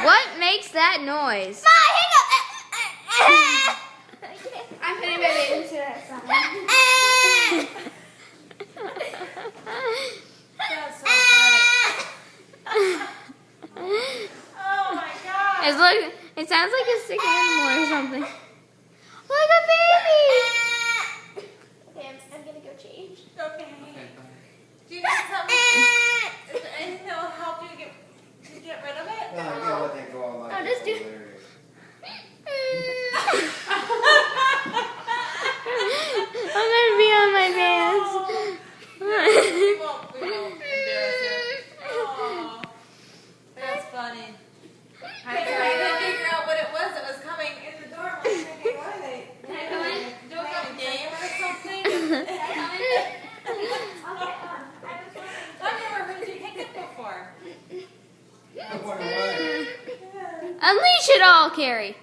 What makes that noise? I'm putting my baby into that song. That's so funny. Oh my god. It sounds like a sick animal or something. Like a baby! Okay, I'm gonna go change. Okay. Do you need something? Is there anything that will help you get rid of it? No, I get what they go on like. Oh, just do- hilarious. I'm gonna be on my pants. We won't embarrass her. Oh, that's funny. I couldn't figure out what it was that was coming in the door. I was thinking, what are they? Can I come in? Doing some game or something? Can I come in? I've never heard you kick it before. I wonder why. Unleash it all, Carrie.